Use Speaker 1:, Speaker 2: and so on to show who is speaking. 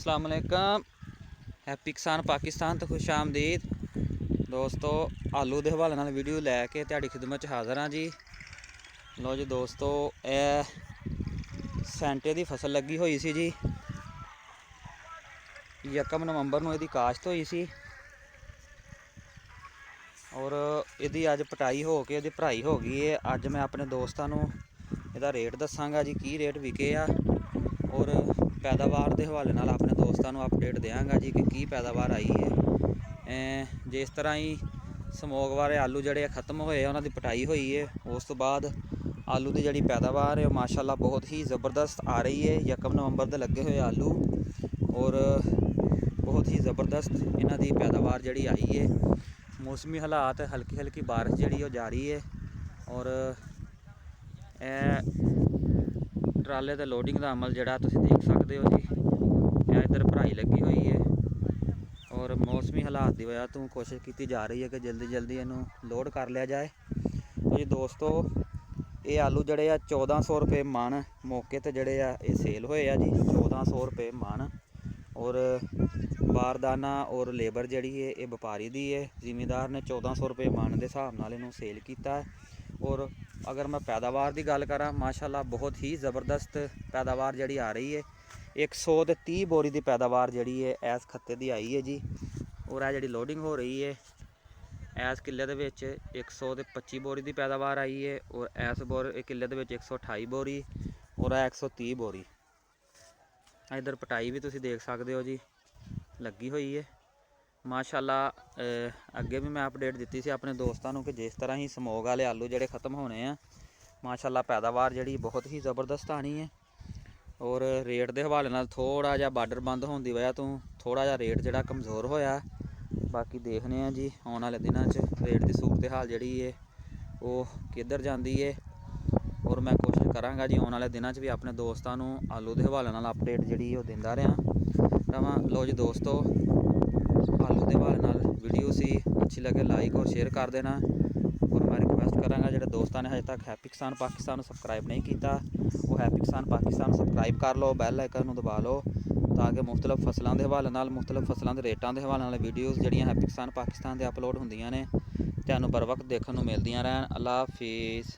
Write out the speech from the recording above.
Speaker 1: अस्सलाम वालेकुम। हैप्पी किसान पाकिस्तान तो खुश आमदीद दोस्तों। आलू के हवाले नाल वीडियो लैके तुहाडी खिदमत हाज़र हाँ जी। लो जी दोस्तों, सैंटे की फसल लगी हुई सी जी। 1 नवंबर नूं इहदी काश्त हुई सी और इहदी अज पटाई हो के इहदी भराई हो गई है। अज मैं अपने दोस्तां नूं इहदा रेट दसांगा जी, की रेट विके आ और पैदावार के हवाले नाल अपने दोस्तों को अपडेट देंगा जी कि की पैदावार आई है। जिस तरह ही समोग वाले आलू जड़े खत्म होए उन्होंने पटाई हुई है, उस तो बाद आलू की जी पैदावार है माशाल्लाह बहुत ही ज़बरदस्त आ रही है। 1 नवंबर के लगे हुए आलू और बहुत ही ज़बरदस्त इन्हों की पैदावार जी आई है। मौसमी हालात हल्की हल्की बारिश जी जारी है और ट्राले ते लोडिंग का अमल जोड़ा तुम देख सकते हो जी। इधर भराई लगी हुई है और मौसमी हालात की वजह तो कोशिश की जा रही है कि जल्दी जल्दी इनू लोड कर लिया जाए। तो जी दोस्तों, ये आलू जड़े 1400 रुपये मन मौके ते जड़े ये सेल होए जी। 1400 रुपये मन और बारदाना और लेबर जी है ये व्यापारी दी है। जिमीदार ने 1400 रुपये मन के हिसाब नाल इनू सेल किया है। और अगर मैं पैदावार की गल करा, माशाल्लाह बहुत ही ज़बरदस्त पैदावार जी आ रही है। 130 बोरी की पैदावार जी है इस खत्ते की आई है जी। और यह जी लोडिंग हो रही है इस किले के 125 बोरी की पैदावार आई है और इस किले के 128 बोरी और 130 बोरी। इधर पटाई भी तुम देख सकते हो जी, लगी हुई है माशाल्लाह। अगे भी मैं अपडेट दी सी अपने दोस्तों को कि जिस तरह ही समोग वाले आलू जोड़े खत्म होने हैं माशाल्लाह पैदावार जी बहुत ही ज़बरदस्त आनी है। और रेट के हवाले नाल थोड़ा जहा बार्डर बंद होने की वजह तो थोड़ा जहा रेट जोड़ा कमज़ोर होया। बाकी देखने हैं जी आने वाले दिनों रेट की सूरत हाल जी है वो किधर जाती है। और मैं कोशिश कराँगा जी आने वाले दिनों भी अपने दोस्तों को आलू के हवाले नाल अपडेट जी देंदा रहा। लो जी दोस्तों, आलू के हवाले नाल वीडियो सी अच्छी लगे लाइक और शेयर कर देना। और मैं रिक्वेस्ट कराँगा जो दोस्तों ने अजे तक हैप्पी किसान पाकिस्तान सब्सक्राइब नहीं किया वो हैप्पी किसान पाकिस्तान सब्सक्राइब कर लो, बैल आइकन दबा लो ताकि मुख्तलिफ फसलों के हवाले नाल मुख्तलिफ फसलों के रेटों के हवाले नाल वीडियोज़ जड़ियाँ हैप्पी किसान पाकिस्तान से अपलोड होंदियां ने तुहानूं बर वक्त देखने को मिलदियां रहन। अल्लाह हाफिज़।